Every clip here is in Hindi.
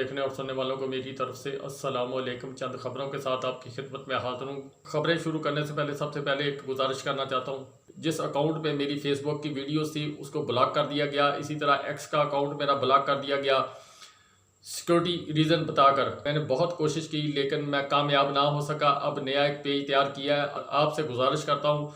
देखने और सुनने वालों को मेरी तरफ से अस्सलाम वालेकुम। चंद खबरों के साथ आपकी खिदमत में हाजिर हूँ। खबरें शुरू करने से पहले सबसे पहले एक गुजारिश करना चाहता हूँ, जिस अकाउंट पे मेरी फेसबुक की वीडियोस थी उसको ब्लॉक कर दिया गया। इसी तरह एक्स का अकाउंट मेरा ब्लॉक कर दिया गया सिक्योरिटी रीज़न बताकर। मैंने बहुत कोशिश की लेकिन मैं कामयाब ना हो सका। अब नया एक पेज तैयार किया है। आपसे गुजारिश करता हूँ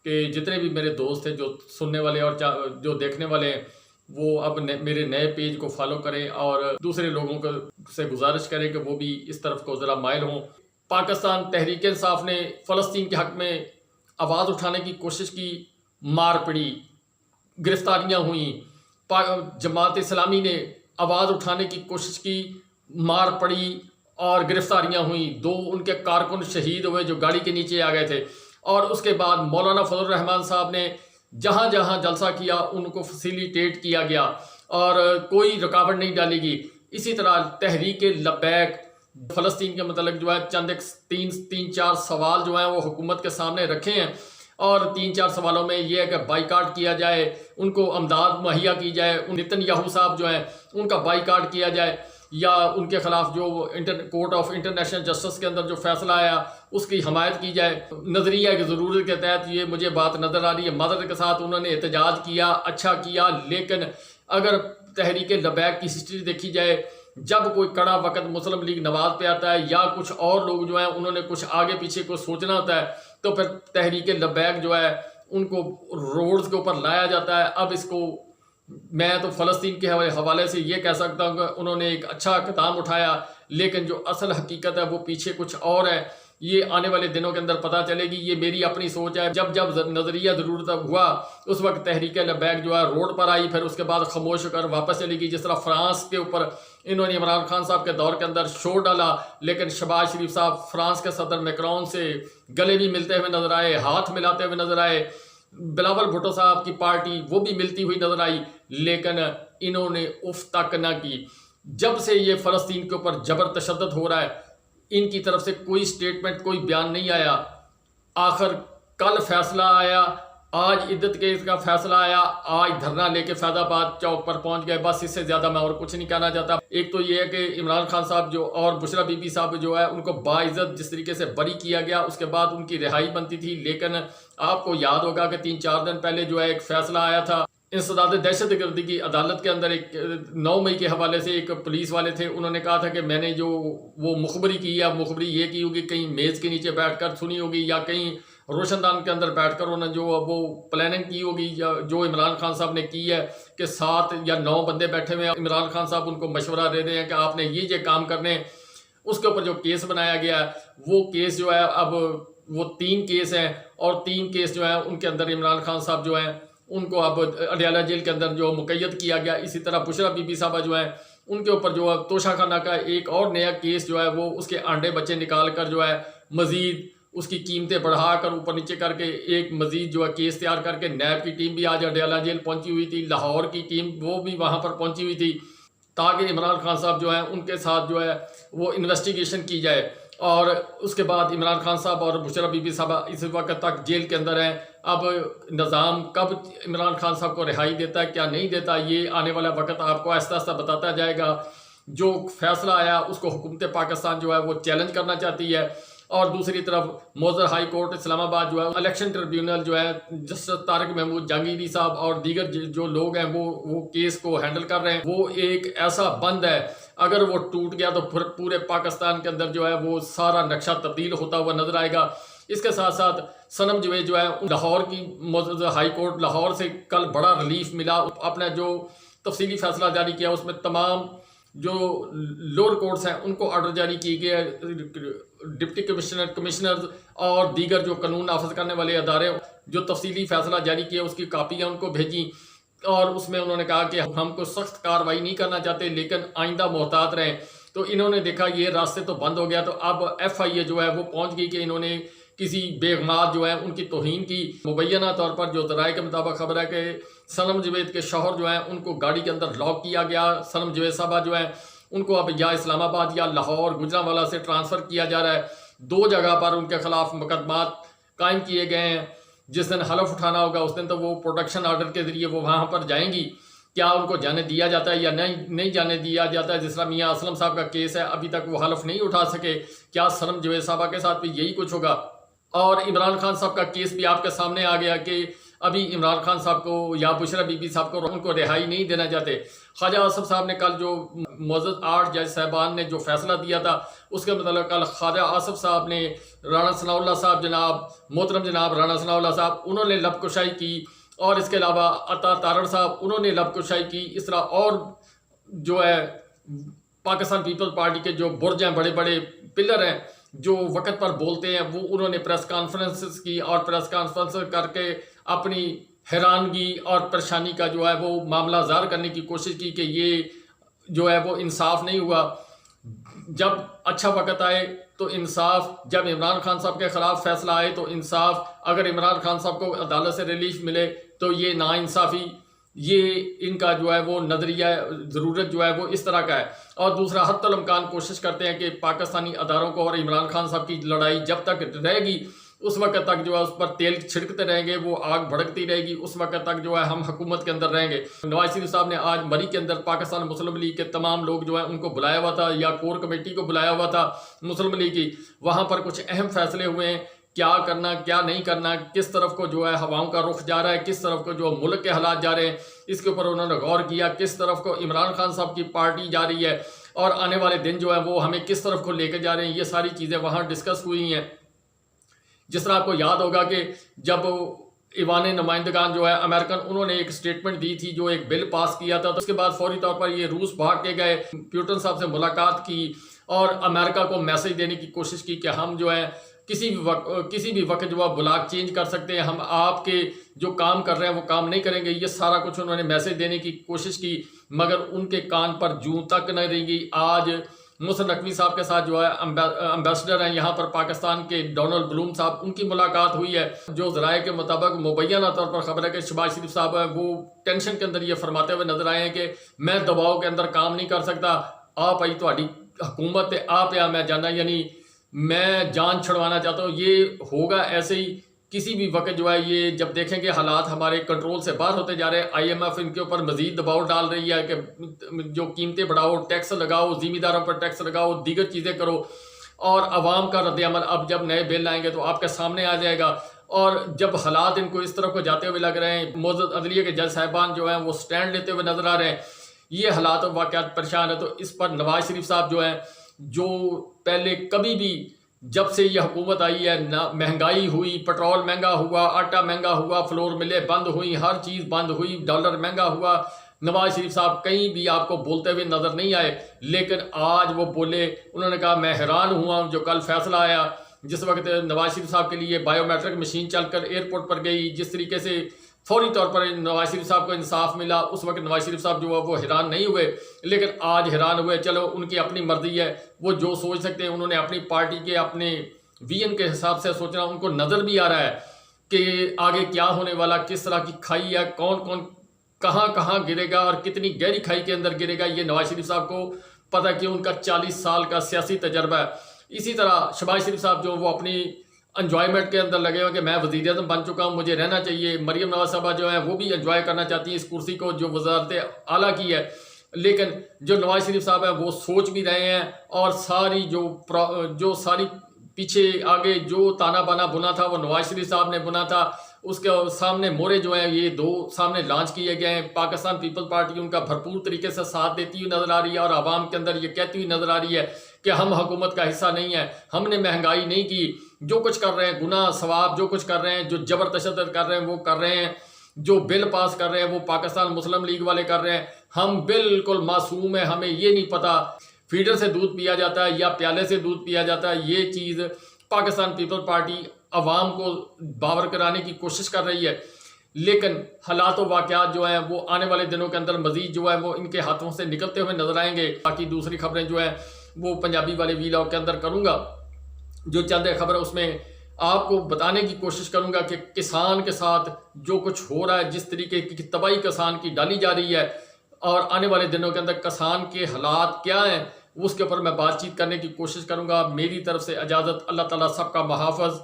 कि जितने भी मेरे दोस्त हैं जो सुनने वाले और जो देखने वाले हैं, वो अब मेरे नए पेज को फॉलो करें और दूसरे लोगों को से गुजारिश करें कि वो भी इस तरफ को ज़रा माइल हों। पाकिस्तान तहरीक इंसाफ ने फ़लस्तीन के हक़ में आवाज़ उठाने की कोशिश की, मार पड़ी, गिरफ्तारियाँ हुई। जमात इस्लामी ने आवाज़ उठाने की कोशिश की, मार पड़ी और गिरफ्तारियाँ हुई। 2 उनके कारकुन शहीद हुए जो गाड़ी के नीचे आ गए थे। और उसके बाद मौलाना फजल रहमान साहब ने जहाँ जहाँ जलसा किया उनको फैसिलिटेट किया गया और कोई रुकावट नहीं डालेगी। इसी तरह तहरीक लब्बैक फ़लस्तीन के मतलब जो है चंद एक तीन चार सवाल जो हैं वो हुकूमत के सामने रखे हैं और 3-4 सवालों में ये है कि बाइकाट किया जाए, उनको अमदाद मुहैया की जाए, नेतन्याहू साहब जो हैं उनका बाइकाट किया जाए या उनके खिलाफ जो कोर्ट ऑफ इंटरनेशनल जस्टिस के अंदर जो फैसला आया उसकी हमायत की जाए। नज़रिया की ज़रूरत के तहत ये मुझे बात नज़र आ रही है। मदद के साथ उन्होंने एहतजाज किया, अच्छा किया, लेकिन अगर तहरीक लब्बैक की हिस्ट्री देखी जाए, जब कोई कड़ा वक़्त मुस्लिम लीग नवाज पे आता है या कुछ और लोग जो हैं उन्होंने कुछ आगे पीछे को सोचना होता है तो फिर तहरीक लब्बैक जो है उनको रोड्स के ऊपर लाया जाता है। अब इसको मैं तो फ़लस्तीन के हवाले से ये कह सकता हूँ कि उन्होंने एक अच्छा कदम उठाया, लेकिन जो असल हकीकत है वो पीछे कुछ और है। ये आने वाले दिनों के अंदर पता चलेगी। ये मेरी अपनी सोच है। जब जब नज़रिया ज़रूरत हुआ उस वक्त तहरीक लब्बैक जो है रोड पर आई, फिर उसके बाद खामोश होकर वापस चली गई। जिस तरह फ्रांस के ऊपर इन्होंने इमरान खान साहब के दौर के अंदर शोर डाला, लेकिन शहबाज शरीफ साहब फ्रांस के सदर मैक्रोन से गले भी मिलते हुए नजर आए, हाथ मिलाते हुए नजर आए। बिलावल भुट्टो साहब की पार्टी वो भी मिलती हुई नजर आई, लेकिन इन्होंने उफ तक न की। जब से ये फ़लस्तीन के ऊपर जबर तशद्दुद हो रहा है, इनकी तरफ से कोई स्टेटमेंट, कोई बयान नहीं आया। आखिर कल फैसला आया, आज इद्दत केस का फैसला आया, आज धरना लेके फैजाबाद चौक पर पहुंच गए। बस इससे ज़्यादा मैं और कुछ नहीं कहना चाहता। एक तो ये है कि इमरान खान साहब जो और बुशरा बीबी साहब जो है उनको बाइज्जत जिस तरीके से बरी किया गया, उसके बाद उनकी रिहाई बनती थी। लेकिन आपको याद होगा कि 3-4 दिन पहले जो है एक फैसला आया था इंसदाद दहशतगर्दी की अदालत के अंदर। एक 9 मई के हवाले से एक पुलिस वाले थे, उन्होंने कहा था कि मैंने जो वो मुखबरी की है, मुखबरी ये की होगी कहीं मेज़ के नीचे बैठकर सुनी होगी या कहीं रोशनदान के अंदर बैठकर उन्होंने जो वो प्लानिंग की होगी, या जो इमरान खान साहब ने की है कि 7 या 9 बंदे बैठे हुए हैं, इमरान खान साहब उनको मशवरा दे रहे हैं कि आपने ये काम करने। उसके ऊपर जो केस बनाया गया है वो केस जो है अब वो 3 केस हैं और 3 केस जो है उनके अंदर इमरान खान साहब जो है उनको अब अडियाला जेल के अंदर जो मुक़य्यद किया गया। इसी तरह बुशरा बीबी साहबा जो है उनके ऊपर जो है तोशाखाना का एक और नया केस जो है वो उसके आंडे बच्चे निकाल कर जो है मज़ीद उसकी कीमतें बढ़ाकर ऊपर नीचे करके एक मज़ीद जो है केस तैयार करके नैब की टीम भी आज अडियाला जेल पहुंची हुई थी, लाहौर की टीम वो भी वहां पर पहुंची हुई थी, ताकि इमरान खान साहब जो है उनके साथ जो है वो इन्वेस्टिगेशन की जाए। और उसके बाद इमरान खान साहब और बुशरा बीबी साहब इस वक्त तक जेल के अंदर हैं। अब निज़ाम कब इमरान खान साहब को रिहाई देता है, क्या नहीं देता, ये आने वाला वक्त आपको आहिस्ता आहिस्ता बताता जाएगा। जो फैसला आया उसको हुकूमत पाकिस्तान जो है वो चैलेंज करना चाहती है। और दूसरी तरफ मौजूद हाई कोर्ट इस्लामाबाद जो है इलेक्शन ट्रिब्यूनल जो है जस्टिस तारिक महमूद जहांगीरी साहब और दीगर जो लोग हैं वो केस को हैंडल कर रहे हैं। वो एक ऐसा बंद है, अगर वो टूट गया तो फिर पूरे पाकिस्तान के अंदर जो है वो सारा नक्शा तब्दील होता हुआ नजर आएगा। इसके साथ साथ सनम जवेद जो है लाहौर की मौजूद हाई कोर्ट लाहौर से कल बड़ा रिलीफ मिला। अपना जो तफसीली फैसला जारी किया उसमें तमाम जो लोअर कोर्ट्स हैं उनको ऑर्डर जारी किए गए। डिप्टी कमिश्नर और दीगर जो कानून नाफिज करने वाले अदारे जो तफसीली फैसला जारी किया उसकी कापियाँ उनको भेजी और उसमें उन्होंने कहा कि हमको सख्त कार्रवाई नहीं करना चाहते, लेकिन आइंदा मोहतात रहें। तो इन्होंने देखा ये रास्ते तो बंद हो गया, तो अब FIA जो है वो पहुंच गई कि इन्होंने किसी बेगमात जो है उनकी तौहीन की। मुबैना तौर पर जो ज़राए के मुताबिक खबर है कि सनम जवेद के शौहर जो है उनको गाड़ी के अंदर लॉक किया गया। सनम जवेद साहबा जो है उनको अब या इस्लामाबाद या लाहौर गुजरांवाला से ट्रांसफ़र किया जा रहा है। 2 जगह पर उनके खिलाफ मुकदमात कायम किए गए हैं। जिस दिन हलफ उठाना होगा उस दिन तो वो प्रोटेक्शन ऑर्डर के ज़रिए वो वहाँ पर जाएंगी। क्या उनको जाने दिया जाता है या नहीं जाने दिया जाता है। जिस तरह मियाँ असलम साहब का केस है, अभी तक वो हलफ नहीं उठा सके, क्या सनम जवेद साहबा के साथ भी यही कुछ होगा। और इमरान खान साहब का केस भी आपके सामने आ गया कि अभी इमरान खान साहब को या बुशरा बीबी साहब को उनको रिहाई नहीं देना चाहते। ख्वाजा आसिफ साहब ने कल जो मौजूद 8 जज साहबान ने जो फैसला दिया था उसके मतलब कल ख्वाजा आसिफ साहब ने राणा सनाउल्लाह साहब जनाब, मोहतरम जनाब राणा सनाउल्लाह साहब, उन्होंने लबकुशाई की, और इसके अलावा अता तारड़ साहब उन्होंने लबकुशाई की। इस तरह और जो है पाकिस्तान पीपल्स पार्टी के जो बुर्ज हैं, बड़े बड़े पिलर हैं जो वक्त पर बोलते हैं, वो उन्होंने प्रेस कॉन्फ्रेंस की और प्रेस कॉन्फ्रेंस करके अपनी हैरानगी और परेशानी का जो है वो मामला ज़ाहिर करने की कोशिश की कि ये जो है वो इंसाफ नहीं हुआ। जब अच्छा वक्त आए तो इंसाफ, जब इमरान खान साहब के ख़िलाफ़ फैसला आए तो इंसाफ, अगर इमरान खान साहब को अदालत से रिलीफ मिले तो ये नाइंसाफ़ी, ये इनका जो है वो नज़रिया ज़रूरत जो है वो इस तरह का है। और दूसरा, हत्तल इम्कान कोशिश करते हैं कि पाकिस्तानी अदारों को और इमरान खान साहब की लड़ाई जब तक रहेगी उस वक्त तक जो है उस पर तेल छिड़कते रहेंगे, वो आग भड़कती रहेगी, उस वक्त तक जो है हम हुकूमत के अंदर रहेंगे। नवाज शरीफ साहब ने आज मरी के अंदर पाकिस्तान मुस्लिम लीग के तमाम लोग जो है उनको बुलाया हुआ था, या कोर कमेटी को बुलाया हुआ था मुस्लिम लीग की। वहाँ पर कुछ अहम फैसले हुए हैं, क्या करना क्या नहीं करना, किस तरफ को जो है हवाओं का रुख जा रहा है, किस तरफ को जो मुल्क के हालात जा रहे हैं, इसके ऊपर उन्होंने गौर किया। किस तरफ को इमरान खान साहब की पार्टी जा रही है और आने वाले दिन जो है वो हमें किस तरफ को लेकर जा रहे हैं, ये सारी चीज़ें वहाँ डिस्कस हुई हैं। जिस तरह आपको याद होगा कि जब ईवान नुमाइंदगान जो है अमेरिकन, उन्होंने एक स्टेटमेंट दी थी, जो एक बिल पास किया था, तो उसके बाद फौरी तौर पर ये रूस भाग के गए, प्यूटन साहब से मुलाकात की और अमेरिका को मैसेज देने की कोशिश की कि हम जो है किसी भी वक्त जो है ब्लॉक चेंज कर सकते हैं, हम आपके जो काम कर रहे हैं वो काम नहीं करेंगे। ये सारा कुछ उन्होंने मैसेज देने की कोशिश की, मगर उनके कान पर जूं तक न रहेगी। आज मुहसिन नकवी साहब के साथ जो है एम्बेसडर हैं यहाँ पर पाकिस्तान के, डोनाल्ड ब्लूम साहब, उनकी मुलाकात हुई है। जो ज़राए के मुताबिक मुबैना तौर पर खबर है कि शहबाज शरीफ साहब है वो टेंशन के अंदर ये फरमाते हुए नजर आए हैं कि मैं दबाव के अंदर काम नहीं कर सकता, आप आई थोड़ी हुकूमत है, आप या मैं जाना, यानी मैं जान छुड़वाना चाहता हूँ। ये होगा ऐसे ही किसी भी वक्त जो है, ये जब देखेंगे हालात हमारे कंट्रोल से बाहर होते जा रहे हैं, IMF इनके ऊपर मजीद दबाव डाल रही है कि जो कीमतें बढ़ाओ, टैक्स लगाओ, जिम्मेदारों पर टैक्स लगाओ, दीगर चीज़ें करो, और आवाम का रद्द-ए-अमल अब जब नए बिल आएंगे तो आपके सामने आ जाएगा। और जब हालात इनको इस तरफ को जाते हुए लग रहे हैं, मौजूद अदलिया के जज साहिबान जो हैं वो स्टैंड लेते हुए नजर आ रहे हैं, ये हालात और वाक़यात परेशान है। तो इस पर नवाज शरीफ साहब जो हैं, जो पहले कभी भी जब से ये हुकूमत आई है ना महंगाई हुई, पेट्रोल महंगा हुआ, आटा महंगा हुआ, फ्लोर मिलें बंद हुई, हर चीज़ बंद हुई, डॉलर महंगा हुआ, नवाज शरीफ साहब कहीं भी आपको बोलते हुए नज़र नहीं आए। लेकिन आज वो बोले, उन्होंने कहा मैं हैरान हुआ जो कल फैसला आया, जिस वक्त नवाज शरीफ साहब के लिए बायोमेट्रिक मशीन चलकर एयरपोर्ट पर गई, जिस तरीके से फौरी तौर पर नवाज शरीफ साहब को इंसाफ मिला, उस वक्त नवाज शरीफ साहब जो है वो हैरान नहीं हुए, लेकिन आज हैरान हुए। चलो उनकी अपनी मर्जी है, वो जो सोच सकते हैं, उन्होंने अपनी पार्टी के अपने विजन के हिसाब से सोचना, उनको नज़र भी आ रहा है कि आगे क्या होने वाला, किस तरह की खाई है, कौन कौन कहाँ गिरेगा और कितनी गहरी खाई के अंदर गिरेगा, ये नवाज शरीफ साहब को पता कि उनका 40 साल का सियासी तजर्बा है। इसी तरह शहबाज शरीफ साहब जो वो अपनी एंजॉयमेंट के अंदर लगे हुए कि मैं वज़ीर-ए-आज़म बन चुका हूँ, मुझे रहना चाहिए। मरियम नवाज साहबा जो है वो भी एंजॉय करना चाहती हैं इस कुर्सी को जो वज़ारत आला की है, लेकिन जो नवाज शरीफ साहब है वो सोच भी रहे हैं, और सारी जो सारी पीछे आगे जो ताना बाना बुना था वो नवाज शरीफ साहब ने बुना था। उसके सामने मोरे जो हैं ये दो सामने लॉन्च किए गए हैं। पाकिस्तान पीपल पार्टी उनका भरपूर तरीके से साथ देती हुई नज़र आ रही है, और आवाम के अंदर ये कहती हुई नज़र आ रही है कि हम हुकूमत का हिस्सा नहीं है, हमने महंगाई नहीं की, जो कुछ कर रहे हैं गुनाह सवाब जो कुछ कर रहे हैं, जो जबर तशद्दुद कर रहे हैं वो कर रहे हैं, जो बिल पास कर रहे हैं वो पाकिस्तान मुस्लिम लीग वाले कर रहे हैं। हम बिल्कुल मासूम है, हमें ये नहीं पता फीडर से दूध पिया जाता है या प्याले से दूध पिया जाता है। ये चीज़ पाकिस्तान पीपल पार्टी अवाम को बावर कराने की कोशिश कर रही है, लेकिन हालात व वाक़यात जो हैं वो आने वाले दिनों के अंदर मज़ीद जो है वो इनके हाथों से निकलते हुए नजर आएंगे। बाकी दूसरी खबरें जो है वो पंजाबी वाले वीलॉग के अंदर करूँगा, जो चंद खबर है उसमें आपको बताने की कोशिश करूँगा कि किसान के साथ जो कुछ हो रहा है, जिस तरीके की तबाही किसान की डाली जा रही है, और आने वाले दिनों के अंदर किसान के हालात क्या हैं उसके ऊपर मैं बातचीत करने की कोशिश करूँगा। मेरी तरफ से इजाज़त, अल्लाह ताला सबका मुहाफ़िज़।